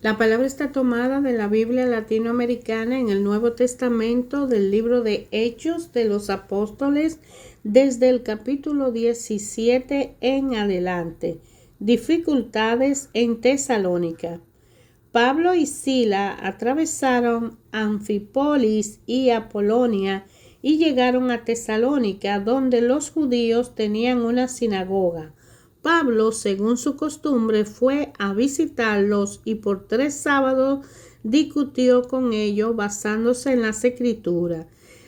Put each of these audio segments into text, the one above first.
La palabra está tomada de la Biblia latinoamericana en el Nuevo Testamento del libro de Hechos de los Apóstoles, desde el capítulo 17 en adelante. Dificultades en Tesalónica. Pablo y Sila atravesaron Anfípolis y Apolonia y llegaron a Tesalónica, donde los judíos tenían una sinagoga. Pablo, según su costumbre, fue a visitarlos y por 3 sábados discutió con ellos basándose en las Escrituras.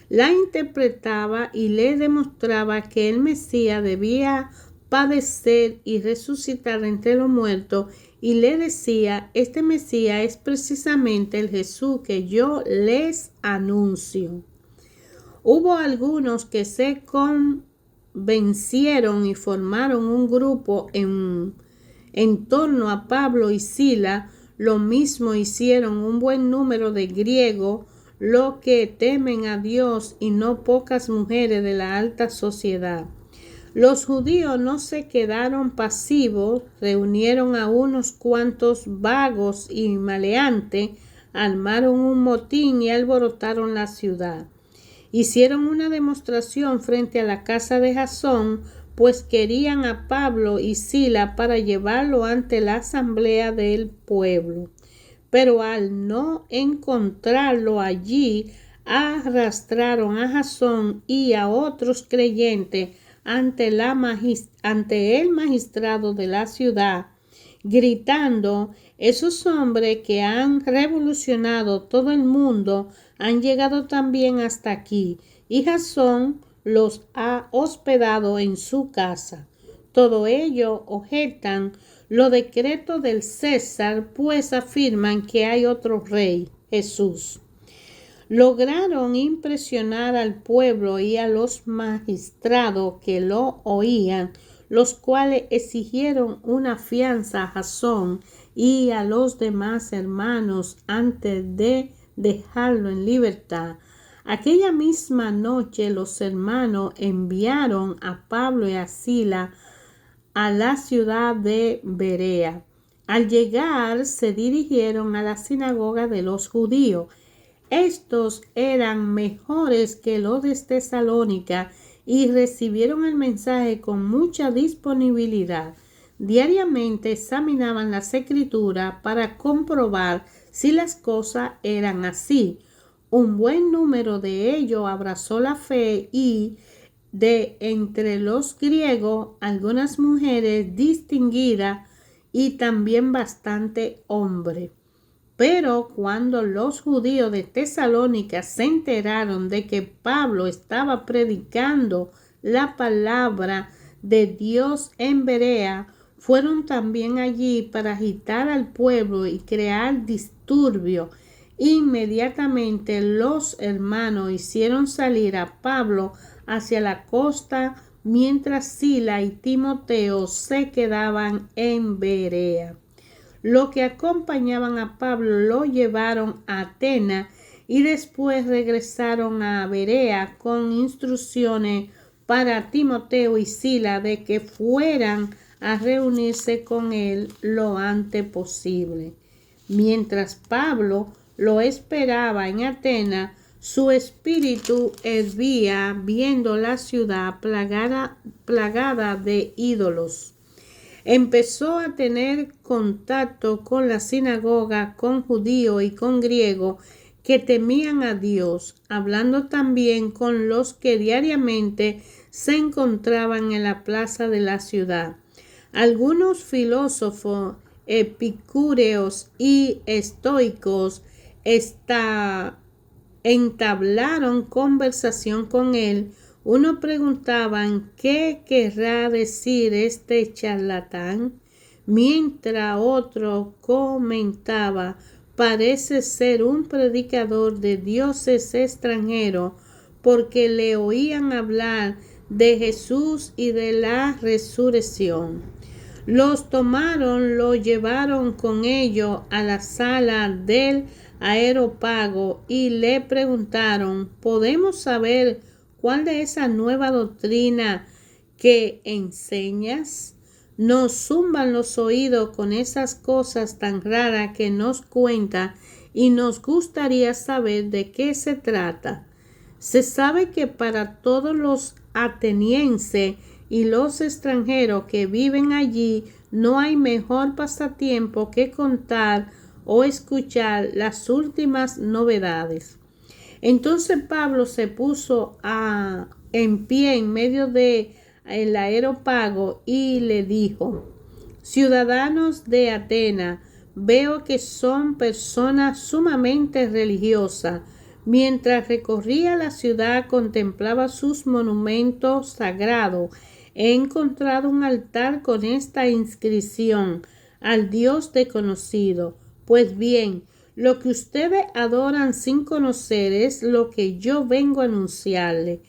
La interpretaba y le demostraba que el Mesías debía padecer y resucitar entre los muertos, y le decía: este Mesías es precisamente el Jesús que yo les anuncio. Hubo algunos que se convencieron y formaron un grupo en torno a Pablo y Sila. Lo mismo hicieron un buen número de griegos, los que temen a Dios, y no pocas mujeres de la alta sociedad. Los judíos no se quedaron pasivos, reunieron a unos cuantos vagos y maleantes, armaron un motín y alborotaron la ciudad. Hicieron una demostración frente a la casa de Jasón, pues querían a Pablo y Sila para llevarlo ante la asamblea del pueblo. Pero al no encontrarlo allí, arrastraron a Jasón y a otros creyentes ante el magistrado de la ciudad, gritando: esos hombres que han revolucionado todo el mundo han llegado también hasta aquí, y Jasón los ha hospedado en su casa. Todo ello objetan los decretos del César, pues afirman que hay otro rey, Jesús. Lograron impresionar al pueblo y a los magistrados que lo oían, los cuales exigieron una fianza a Jasón y a los demás hermanos antes de dejarlo en libertad. Aquella misma noche los hermanos enviaron a Pablo y a Sila a la ciudad de Berea. Al llegar, se dirigieron a la sinagoga de los judíos. Estos eran mejores que los de Tesalónica y recibieron el mensaje con mucha disponibilidad. Diariamente examinaban las Escrituras para comprobar si las cosas eran así. Un buen número de ellos abrazó la fe, y de entre los griegos algunas mujeres distinguidas y también bastante hombres. Pero cuando los judíos de Tesalónica se enteraron de que Pablo estaba predicando la palabra de Dios en Berea, fueron también allí para agitar al pueblo y crear disturbio. Inmediatamente los hermanos hicieron salir a Pablo hacia la costa, mientras Sila y Timoteo se quedaban en Berea. Los que acompañaban a Pablo lo llevaron a Atenas y después regresaron a Berea con instrucciones para Timoteo y Sila de que fueran a reunirse con él lo antes posible. Mientras Pablo lo esperaba en Atenas, su espíritu hervía viendo la ciudad plagada de ídolos. Empezó a tener contacto con la sinagoga, con judíos y con griegos que temían a Dios, hablando también con los que diariamente se encontraban en la plaza de la ciudad. Algunos filósofos epicúreos y estoicos entablaron conversación con él. Uno preguntaban: ¿qué querrá decir este charlatán? Mientras otro comentaba: parece ser un predicador de dioses extranjeros, porque le oían hablar de Jesús y de la resurrección. Los tomaron, lo llevaron con ellos a la sala del Areópago y le preguntaron: ¿podemos saber cuál de esa nueva doctrina que enseñas? nos zumban los oídos con esas cosas tan raras que nos cuenta y nos gustaría saber de qué se trata. Se sabe que para todos los atenienses y los extranjeros que viven allí no hay mejor pasatiempo que contar o escuchar las últimas novedades. Entonces Pablo se puso en pie en medio del Areópago y le dijo: ciudadanos de Atenas, veo que son personas sumamente religiosas. Mientras recorría la ciudad, contemplaba sus monumentos sagrados. He encontrado un altar con esta inscripción: al Dios desconocido. Pues bien, lo que ustedes adoran sin conocer es lo que yo vengo a anunciarles.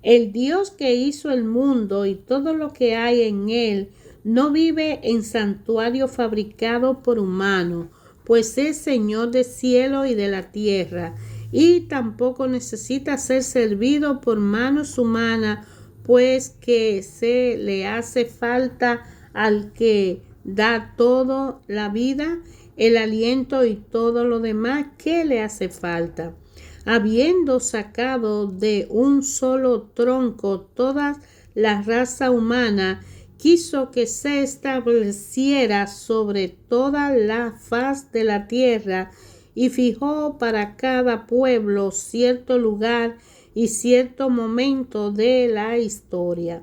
El Dios que hizo el mundo y todo lo que hay en él no vive en santuario fabricado por humanos, pues es Señor del cielo y de la tierra, y tampoco necesita ser servido por manos humanas, pues que se le hace falta al que da todo, la vida, el aliento y todo lo demás que le hace falta. Habiendo sacado de un solo tronco toda la raza humana, quiso que se estableciera sobre toda la faz de la tierra y fijó para cada pueblo cierto lugar y cierto momento de la historia.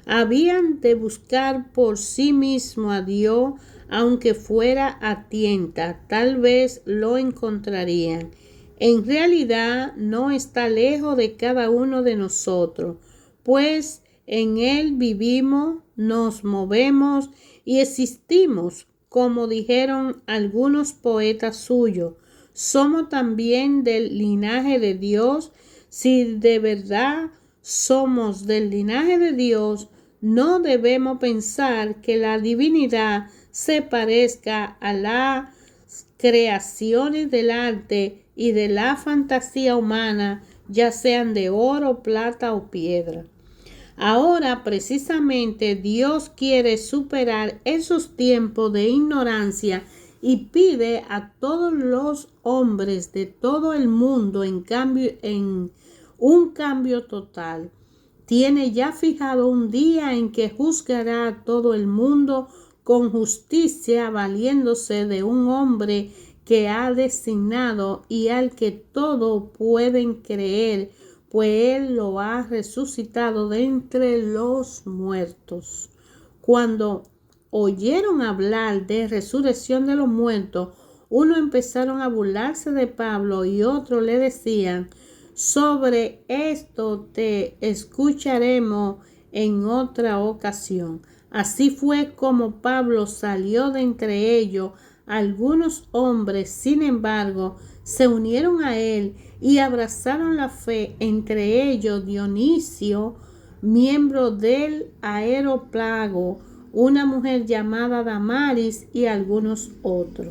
Habían de buscar por sí mismo a Dios, aunque fuera a tientas, tal vez lo encontrarían. En realidad no está lejos de cada uno de nosotros, pues en él vivimos, nos movemos y existimos, como dijeron algunos poetas suyos. Somos también del linaje de Dios. Si de verdad somos del linaje de Dios, no debemos pensar que la divinidad se parezca a las creaciones del arte y de la fantasía humana, ya sean de oro, plata o piedra. Ahora precisamente Dios quiere superar esos tiempos de ignorancia y pide a todos los hombres de todo el mundo en un cambio total. Tiene ya fijado un día en que juzgará a todo el mundo con justicia, valiéndose de un hombre que ha designado y al que todos pueden creer, pues él lo ha resucitado de entre los muertos. Cuando oyeron hablar de resurrección de los muertos, unos empezaron a burlarse de Pablo y otros le decían: sobre esto te escucharemos en otra ocasión. Así fue como Pablo salió de entre ellos. Algunos hombres, sin embargo, se unieron a él y abrazaron la fe, entre ellos Dionisio, miembro del Areópago, una mujer llamada Damaris y algunos otros.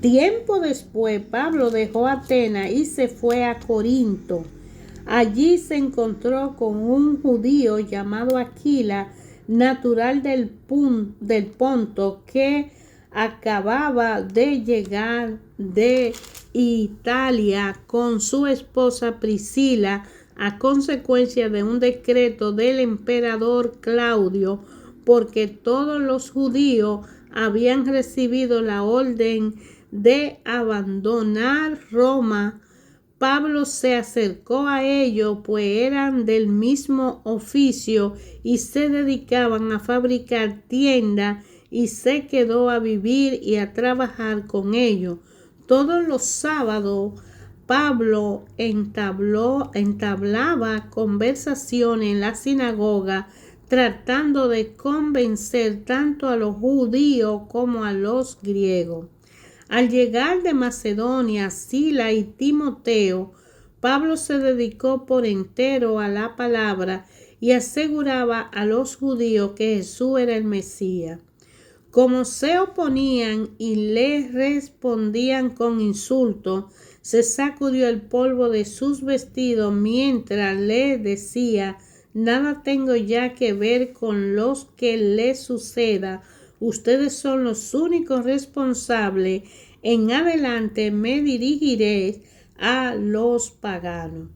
Tiempo después, Pablo dejó Atenas y se fue a Corinto. Allí se encontró con un judío llamado Aquila, natural del Ponto, que acababa de llegar de Italia con su esposa Priscila a consecuencia de un decreto del emperador Claudio, porque todos los judíos habían recibido la orden de abandonar Roma. Pablo se acercó a ellos, pues eran del mismo oficio y se dedicaban a fabricar tiendas, y se quedó a vivir y a trabajar con ellos. Todos los sábados Pablo entablaba conversaciones en la sinagoga, tratando de convencer tanto a los judíos como a los griegos. Al llegar de Macedonia, Sila y Timoteo, Pablo se dedicó por entero a la palabra y aseguraba a los judíos que Jesús era el Mesías. Como se oponían y le respondían con insultos, se sacudió el polvo de sus vestidos mientras le decía: nada tengo ya que ver con los que les suceda. Ustedes son los únicos responsables. En adelante me dirigiré a los paganos.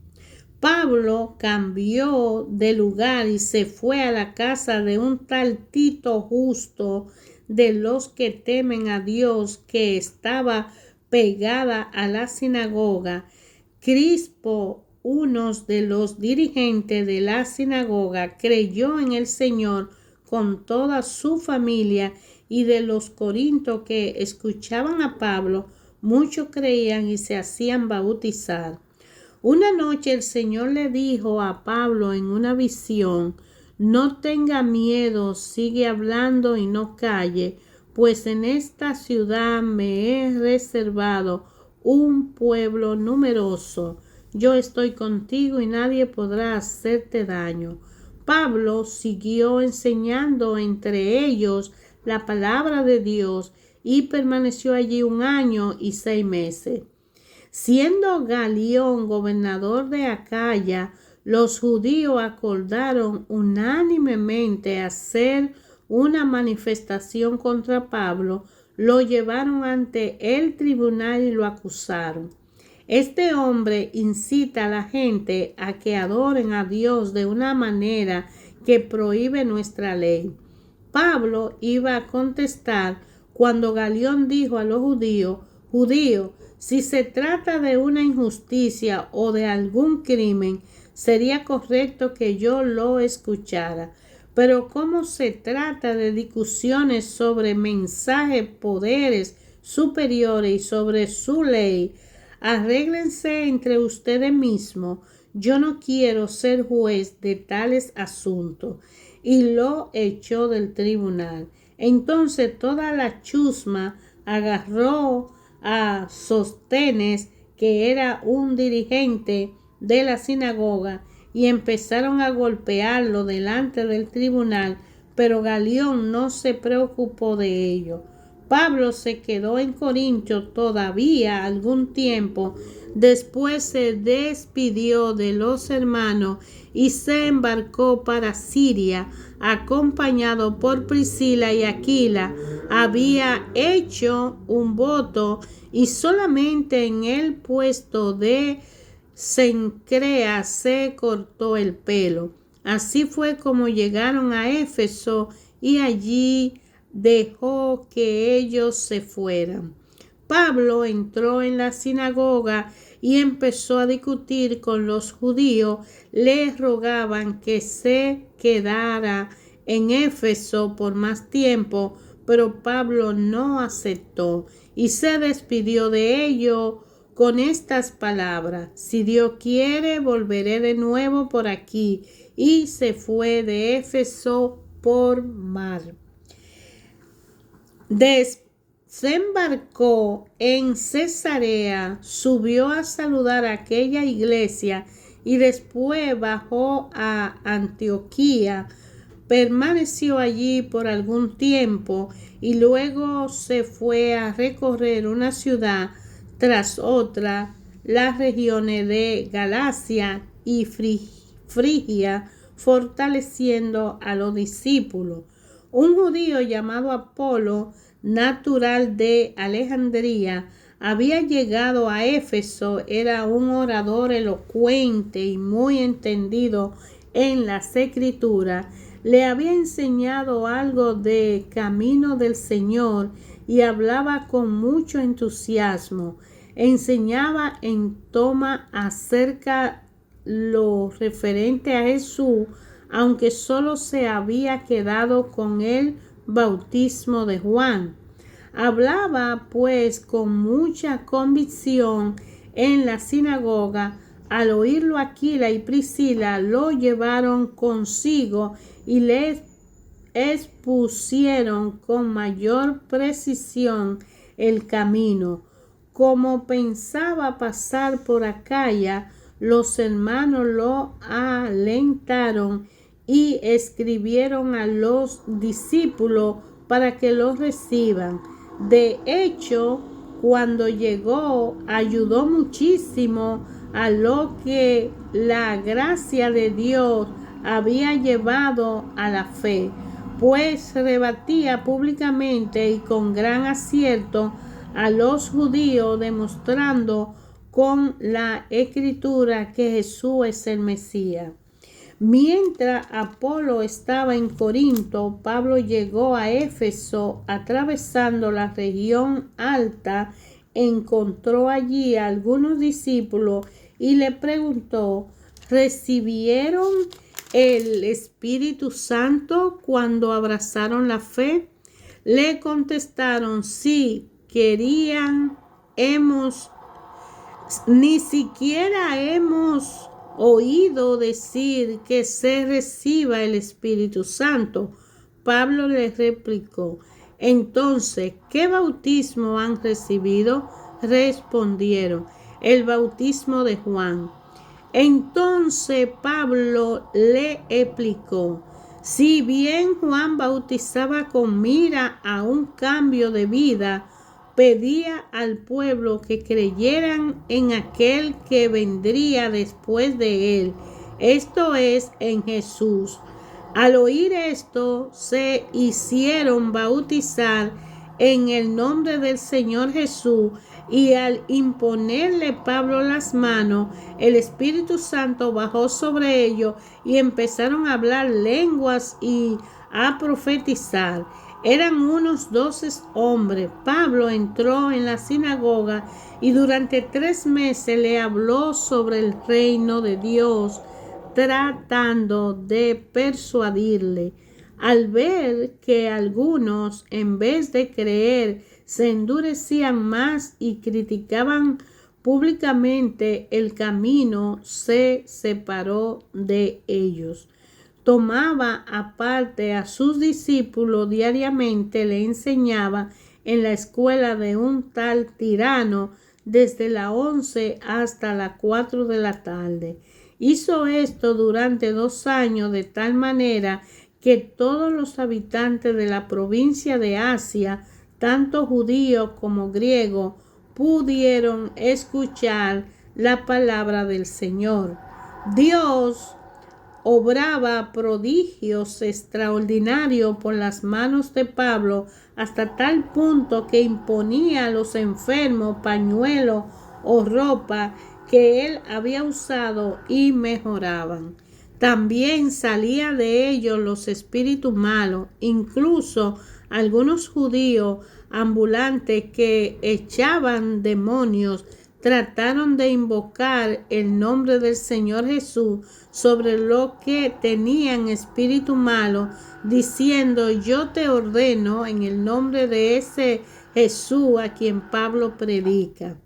Pablo cambió de lugar y se fue a la casa de un tal Tito Justo, de los que temen a Dios, que estaba pegada a la sinagoga. Crispo, uno de los dirigentes de la sinagoga, creyó en el Señor con toda su familia, y de los corintios que escuchaban a Pablo, muchos creían y se hacían bautizar. Una noche el Señor le dijo a Pablo en una visión: no tenga miedo, sigue hablando y no calle, pues en esta ciudad me he reservado un pueblo numeroso. Yo estoy contigo y nadie podrá hacerte daño. Pablo siguió enseñando entre ellos la palabra de Dios y permaneció allí 1 año y 6 meses. Siendo Galión gobernador de Acaya, los judíos acordaron unánimemente hacer una manifestación contra Pablo. Lo llevaron ante el tribunal y lo acusaron. Este hombre incita a la gente a que adoren a Dios de una manera que prohíbe nuestra ley. Pablo iba a contestar cuando Galión dijo a los judíos, si se trata de una injusticia o de algún crimen, sería correcto que yo lo escuchara. Pero como se trata de discusiones sobre mensajes, poderes superiores y sobre su ley, arréglense entre ustedes mismos. Yo no quiero ser juez de tales asuntos. Y lo echó del tribunal. Entonces toda la chusma agarró a Sóstenes, que era un dirigente de la sinagoga, y empezaron a golpearlo delante del tribunal, pero Galión no se preocupó de ello. Pablo se quedó en Corinto todavía algún tiempo, después se despidió de los hermanos y se embarcó para Siria, acompañado por Priscila y Aquila. Había hecho un voto y solamente en el puesto de Cencrea se cortó el pelo. Así fue como llegaron a Éfeso y allí dejó que ellos se fueran. Pablo entró en la sinagoga y empezó a discutir con los judíos. Les rogaban que se quedara en Éfeso por más tiempo, pero Pablo no aceptó y se despidió de ellos con estas palabras: si Dios quiere, volveré de nuevo por aquí. Y se fue de Éfeso por mar. Desembarcó en Cesarea, subió a saludar a aquella iglesia y después bajó a Antioquía. Permaneció allí por algún tiempo y luego se fue a recorrer una ciudad tras otra, las regiones de Galacia y Frigia, fortaleciendo a los discípulos. Un judío llamado Apolo, natural de Alejandría, había llegado a Éfeso. Era un orador elocuente y muy entendido en las Escrituras. Le había enseñado algo de camino del Señor y hablaba con mucho entusiasmo. Enseñaba en toma acerca lo referente a Jesús, aunque solo se había quedado con el bautismo de Juan. Hablaba pues con mucha convicción en la sinagoga. Al oírlo, Aquila y Priscila lo llevaron consigo y le expusieron con mayor precisión el camino. Como pensaba pasar por Acaya, los hermanos lo alentaron y escribieron a los discípulos para que lo reciban. De hecho, cuando llegó, ayudó muchísimo a lo que la gracia de Dios había llevado a la fe, pues rebatía públicamente y con gran acierto a los judíos, demostrando con la Escritura que Jesús es el Mesías. Mientras Apolo estaba en Corinto, Pablo llegó a Éfeso. Atravesando la región alta, encontró allí a algunos discípulos y le preguntó: ¿recibieron el Espíritu Santo cuando abrazaron la fe? Le contestaron: sí, ni siquiera hemos oído decir que se reciba el Espíritu Santo. Pablo les replicó: entonces, ¿qué bautismo han recibido? Respondieron: el bautismo de Juan. Entonces Pablo le explicó: si bien Juan bautizaba con mira a un cambio de vida, pedía al pueblo que creyeran en aquel que vendría después de él, esto es, en Jesús. Al oír esto, se hicieron bautizar en el nombre del Señor Jesús, y al imponerle Pablo las manos, el Espíritu Santo bajó sobre ellos y empezaron a hablar lenguas y a profetizar. Eran unos 12 hombres. Pablo entró en la sinagoga y durante 3 meses le habló sobre el reino de Dios, tratando de persuadirle. Al ver que algunos, en vez de creer, se endurecían más y criticaban públicamente el camino, se separó de ellos. Tomaba aparte a sus discípulos diariamente, le enseñaba en la escuela de un tal Tirano desde las 11 hasta las 4 de la tarde. Hizo esto durante 2 años, de tal manera que todos los habitantes de la provincia de Asia, tanto judíos como griegos, pudieron escuchar la palabra del Señor. Dios obraba prodigios extraordinarios por las manos de Pablo, hasta tal punto que imponía a los enfermos pañuelos o ropa que él había usado y mejoraban. También salía de ellos los espíritus malos. Incluso algunos judíos ambulantes que echaban demonios trataron de invocar el nombre del Señor Jesús sobre los que tenían espíritu malo, diciendo: yo te ordeno en el nombre de ese Jesús a quien Pablo predica.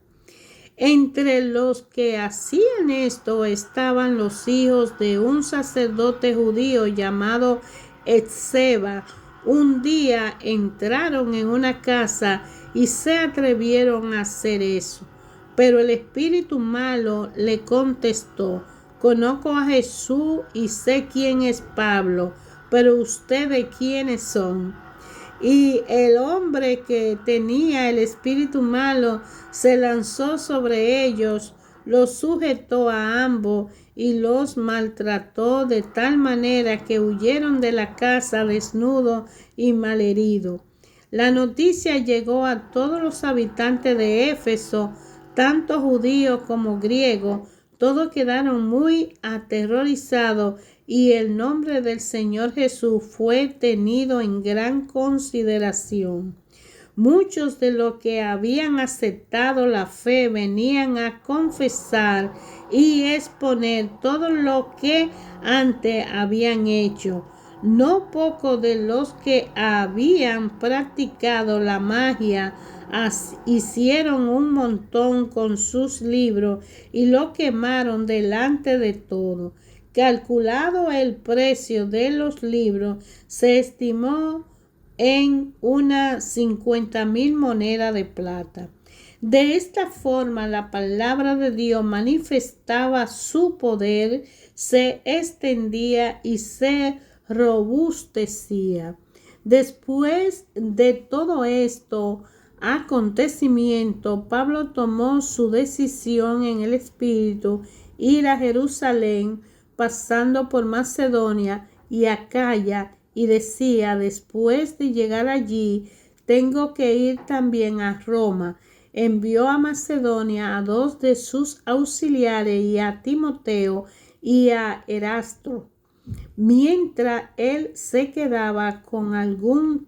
Entre los que hacían esto estaban los hijos de un sacerdote judío llamado Esceva. Un día entraron en una casa y se atrevieron a hacer eso. Pero el espíritu malo le contestó: conozco a Jesús y sé quién es Pablo, pero ustedes quiénes son. Y el hombre que tenía el espíritu malo se lanzó sobre ellos, los sujetó a ambos y los maltrató de tal manera que huyeron de la casa desnudos y malheridos. La noticia llegó a todos los habitantes de Éfeso, tanto judíos como griegos. Todos quedaron muy aterrorizados y el nombre del Señor Jesús fue tenido en gran consideración. Muchos de los que habían aceptado la fe venían a confesar y exponer todo lo que antes habían hecho. No pocos de los que habían practicado la magia hicieron un montón con sus libros y lo quemaron delante de todo. Calculado el precio de los libros, se estimó en unas 50,000 monedas de plata. De esta forma, la palabra de Dios manifestaba su poder, se extendía y se robustecía. Después de todo esto acontecimiento, Pablo tomó su decisión en el espíritu ir a Jerusalén, pasando por Macedonia y Acaya, y decía: después de llegar allí, tengo que ir también a Roma. Envió a Macedonia a 2 de sus auxiliares, y a Timoteo y a Erasto, mientras él se quedaba en algún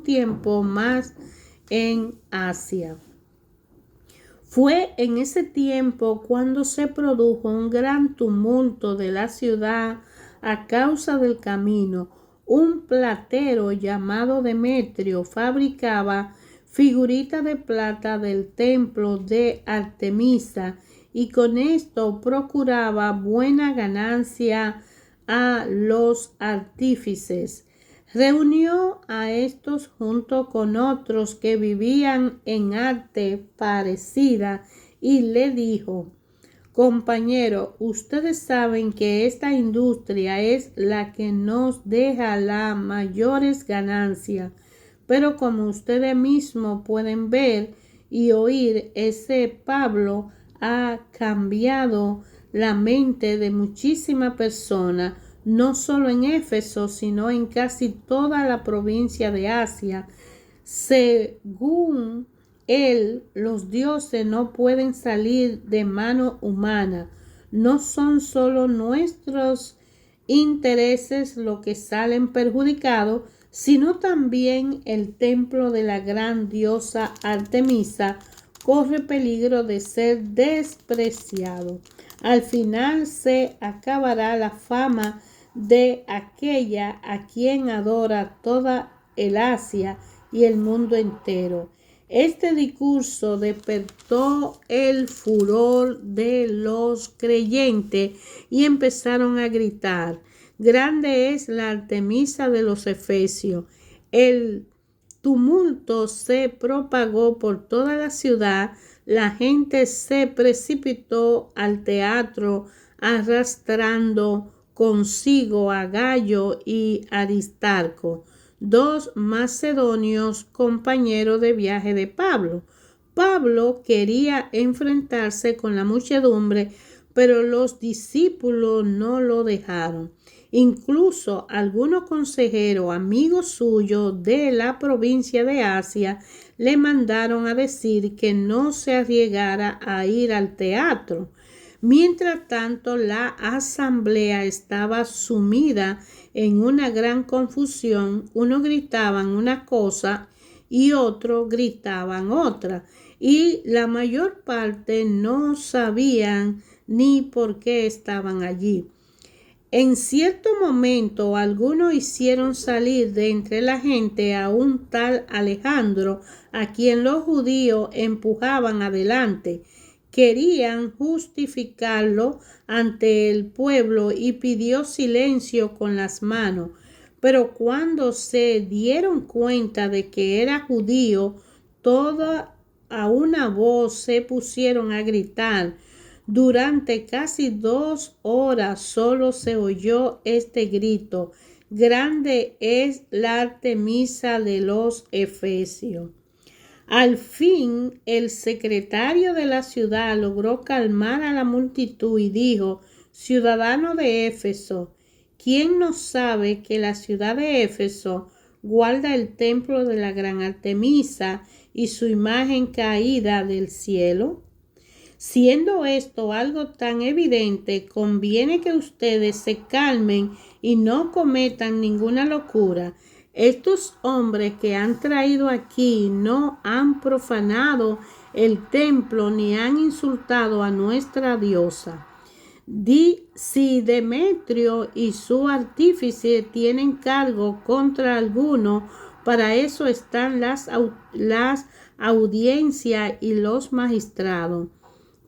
tiempo más en Asia. Fue en ese tiempo cuando se produjo un gran tumulto de la ciudad a causa del camino. Un platero llamado Demetrio fabricaba figuritas de plata del templo de Artemisa, y con esto procuraba buena ganancia a los artífices. Reunió a estos junto con otros que vivían en arte parecida y le dijo: compañero, ustedes saben que esta industria es la que nos deja las mayores ganancias, pero como ustedes mismos pueden ver y oír, ese Pablo ha cambiado la mente de muchísimas personas, no solo en Éfeso, sino en casi toda la provincia de Asia. Según él, los dioses no pueden salir de mano humana. No son solo nuestros intereses los que salen perjudicados, sino también el templo de la gran diosa Artemisa corre peligro de ser despreciado. Al final se acabará la fama de aquella a quien adora toda el Asia y el mundo entero. Este discurso despertó el furor de los creyentes y empezaron a gritar: grande es la Artemisa de los Efesios. El tumulto se propagó por toda la ciudad. La gente se precipitó al teatro arrastrando consigo a Gayo y Aristarco, 2 macedonios compañeros de viaje de Pablo. Pablo quería enfrentarse con la muchedumbre, pero los discípulos no lo dejaron. Incluso algunos consejeros, amigos suyos de la provincia de Asia, le mandaron a decir que no se arriesgara a ir al teatro. Mientras tanto, la asamblea estaba sumida en una gran confusión. Unos gritaban una cosa y otros gritaban otra, y la mayor parte no sabían ni por qué estaban allí. En cierto momento, algunos hicieron salir de entre la gente a un tal Alejandro, a quien los judíos empujaban adelante. Querían justificarlo ante el pueblo y pidió silencio con las manos. Pero cuando se dieron cuenta de que era judío, toda a una voz se pusieron a gritar. Durante casi 2 horas solo se oyó este grito: grande es la Artemisa de los Efesios. Al fin, el secretario de la ciudad logró calmar a la multitud y dijo: ciudadano de Éfeso, ¿quién no sabe que la ciudad de Éfeso guarda el templo de la gran Artemisa y su imagen caída del cielo? Siendo esto algo tan evidente, conviene que ustedes se calmen y no cometan ninguna locura. Estos hombres que han traído aquí no han profanado el templo ni han insultado a nuestra diosa. Si Demetrio y su artífice tienen cargo contra alguno, para eso están las audiencias y los magistrados.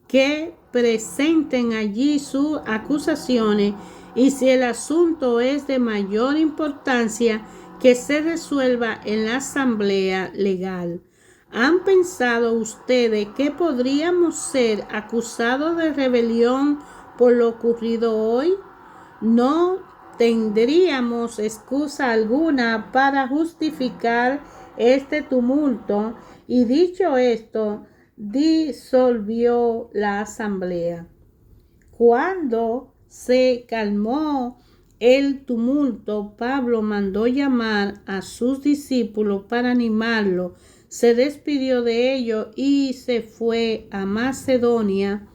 Que presenten allí sus acusaciones, y si el asunto es de mayor importancia, que se resuelva en la asamblea legal. ¿Han pensado ustedes que podríamos ser acusados de rebelión por lo ocurrido hoy? No tendríamos excusa alguna para justificar este tumulto. Y dicho esto, disolvió la asamblea. Cuando se calmó el tumulto, Pablo mandó llamar a sus discípulos para animarlos. Se despidió de ellos y se fue a Macedonia.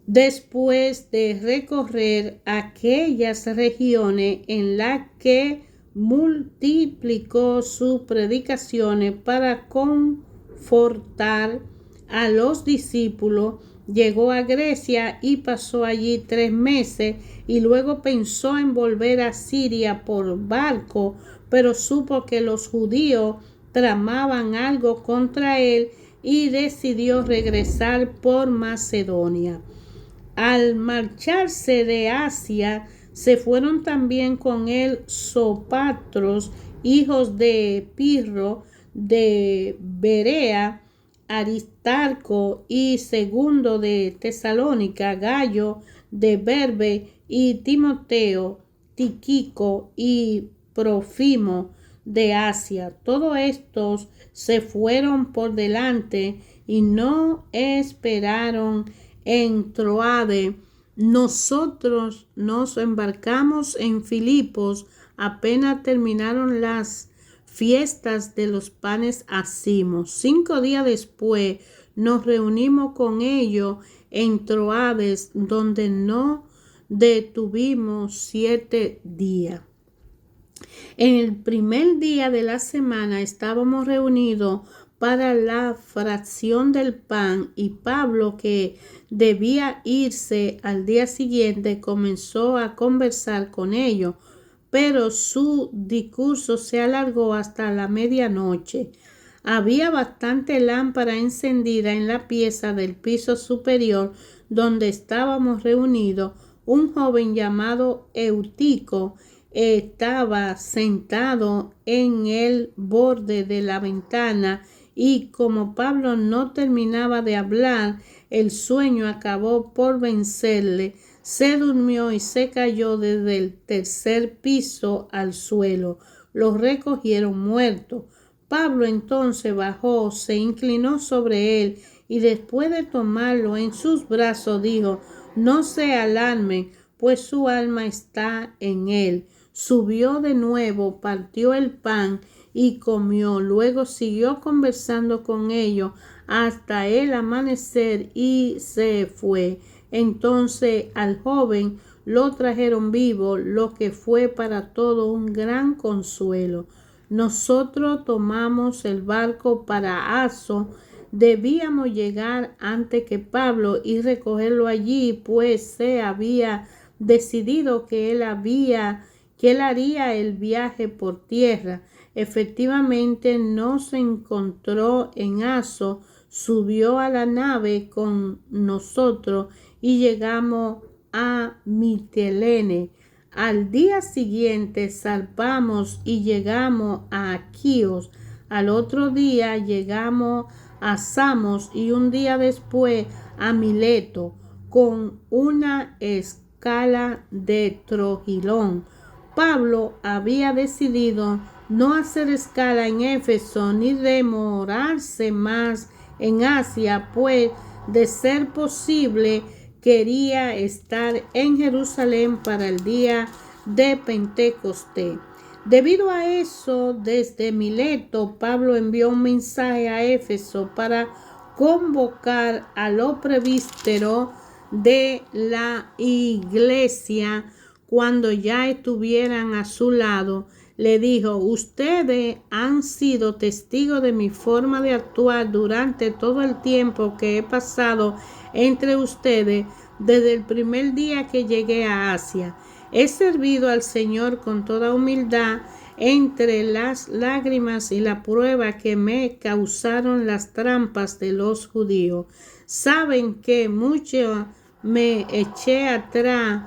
Después de recorrer aquellas regiones en las que multiplicó sus predicaciones para confortar a los discípulos, llegó a Grecia y pasó allí 3 meses y luego pensó en volver a Siria por barco, pero supo que los judíos tramaban algo contra él y decidió regresar por Macedonia. Al marcharse de Asia, se fueron también con él Sópatros, hijos de Pirro, de Berea, Aristarco y Segundo de Tesalónica, Gallo de Derbe y Timoteo, Tíquico y Trófimo de Asia. Todos estos se fueron por delante y no esperaron en Troade. Nosotros nos embarcamos en Filipos apenas terminaron las fiestas de los panes ácimos. 5 días después nos reunimos con ellos en Troades, donde no detuvimos 7 días. En el primer día de la semana estábamos reunidos para la fracción del pan y Pablo, que debía irse al día siguiente, comenzó a conversar con ellos, pero su discurso se alargó hasta la medianoche. Había bastante lámpara encendida en la pieza del piso superior donde estábamos reunidos. Un joven llamado Eutico estaba sentado en el borde de la ventana y como Pablo no terminaba de hablar, el sueño acabó por vencerle. Se durmió y se cayó desde el 3er piso al suelo. Lo recogieron muerto. Pablo entonces bajó, se inclinó sobre él y después de tomarlo en sus brazos dijo: no se alarmen, pues su alma está en él. Subió de nuevo, partió el pan y comió. Luego siguió conversando con ellos hasta el amanecer y se fue. Entonces al joven lo trajeron vivo, lo que fue para todo un gran consuelo. Nosotros tomamos el barco para Aso. Debíamos llegar antes que Pablo y recogerlo allí, pues se había decidido que él haría el viaje por tierra. Efectivamente nos encontró en Aso, subió a la nave con nosotros y llegamos a Mitilene. Al día siguiente zarpamos y llegamos a Quíos. Al otro día llegamos a Samos y un día después a Mileto, con una escala de Trogilón. Pablo había decidido no hacer escala en Éfeso ni demorarse más en Asia, pues de ser posible quería estar en Jerusalén para el día de Pentecostés. Debido a eso, desde Mileto, Pablo envió un mensaje a Éfeso para convocar a los presbíteros de la iglesia. Cuando ya estuvieran a su lado, le dijo: ustedes han sido testigos de mi forma de actuar durante todo el tiempo que he pasado entre ustedes desde el primer día que llegué a Asia. He servido al Señor con toda humildad entre las lágrimas y la prueba que me causaron las trampas de los judíos. Saben que mucho me eché atrás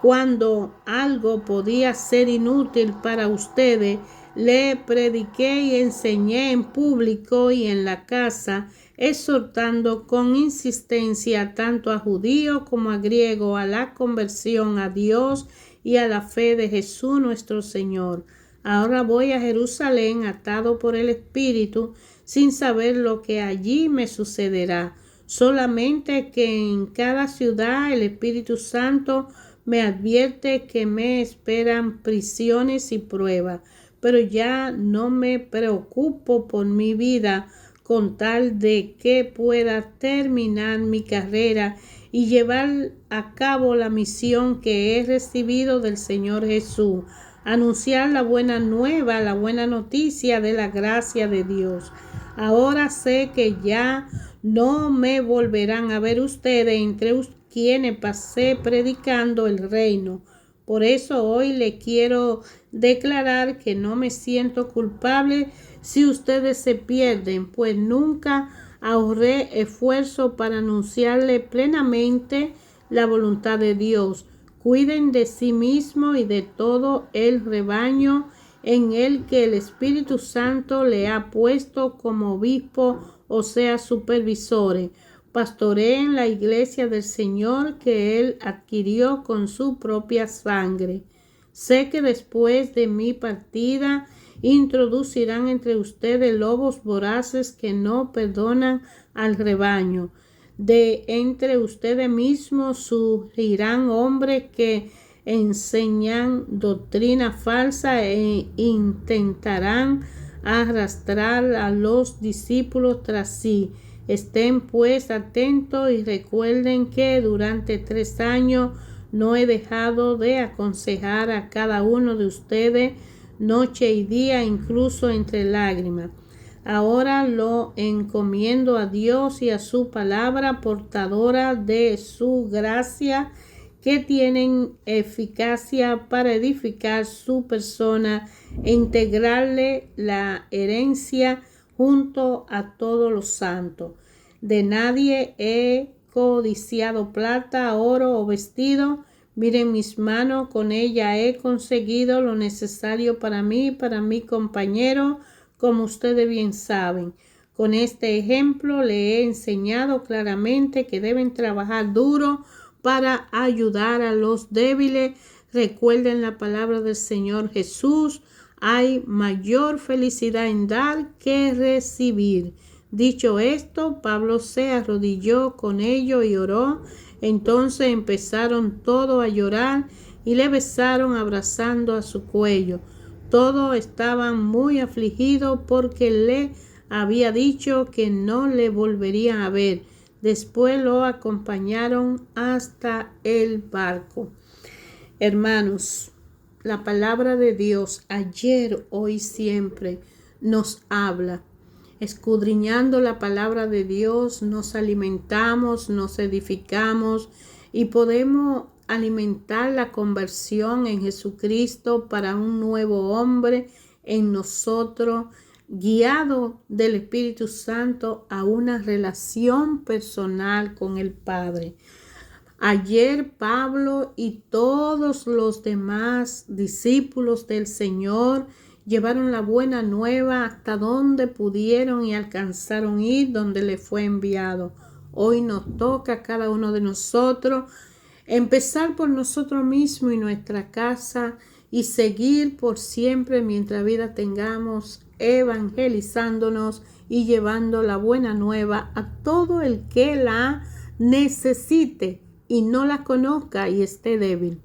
cuando algo podía ser inútil para ustedes. Le prediqué y enseñé en público y en la casa, exhortando con insistencia tanto a judíos como a griegos a la conversión a Dios y a la fe de Jesús nuestro Señor. Ahora voy a Jerusalén atado por el Espíritu, sin saber lo que allí me sucederá. solamente que en cada ciudad el Espíritu Santo me advierte que me esperan prisiones y pruebas, pero ya no me preocupo por mi vida con tal de que pueda terminar mi carrera y llevar a cabo la misión que he recibido del Señor Jesús, anunciar la buena nueva, la buena noticia de la gracia de Dios. Ahora sé que ya no me volverán a ver ustedes entre quienes pasé predicando el reino. Por eso hoy le quiero declarar que no me siento culpable si ustedes se pierden, pues nunca ahorré esfuerzo para anunciarle plenamente la voluntad de Dios. Cuiden de sí mismos y de todo el rebaño en el que el Espíritu Santo le ha puesto como obispo, o sea, supervisores. Pastoreen la iglesia del Señor que Él adquirió con su propia sangre. Sé que después de mi partida introducirán entre ustedes lobos voraces que no perdonan al rebaño. De entre ustedes mismos surgirán hombres que enseñan doctrina falsa e intentarán arrastrar a los discípulos tras sí. Estén pues atentos y recuerden que durante 3 años no he dejado de aconsejar a cada uno de ustedes noche y día, incluso entre lágrimas. Ahora lo encomiendo a Dios y a su palabra portadora de su gracia, que tienen eficacia para edificar su persona e integrarle la herencia junto a todos los santos. De nadie he codiciado plata, oro o vestido. Miren mis manos, con ella he conseguido lo necesario para mí y para mi compañero, como ustedes bien saben. Con este ejemplo le he enseñado claramente que deben trabajar duro para ayudar a los débiles. Recuerden la palabra del Señor Jesús: hay mayor felicidad en dar que recibir. Dicho esto, Pablo se arrodilló con ellos y oró. Entonces empezaron todos a llorar y le besaron abrazando a su cuello. Todos estaban muy afligidos porque le había dicho que no le volverían a ver. Después lo acompañaron hasta el barco. Hermanos, la palabra de Dios ayer, hoy, siempre nos habla. Escudriñando la palabra de Dios nos alimentamos, nos edificamos y podemos alimentar la conversión en Jesucristo para un nuevo hombre en nosotros, guiado del Espíritu Santo a una relación personal con el Padre. Ayer Pablo y todos los demás discípulos del Señor llevaron la buena nueva hasta donde pudieron y alcanzaron ir donde le fue enviado. Hoy nos toca a cada uno de nosotros empezar por nosotros mismos y nuestra casa y seguir por siempre mientras vida tengamos, evangelizándonos y llevando la buena nueva a todo el que la necesite y no la conozca y esté débil.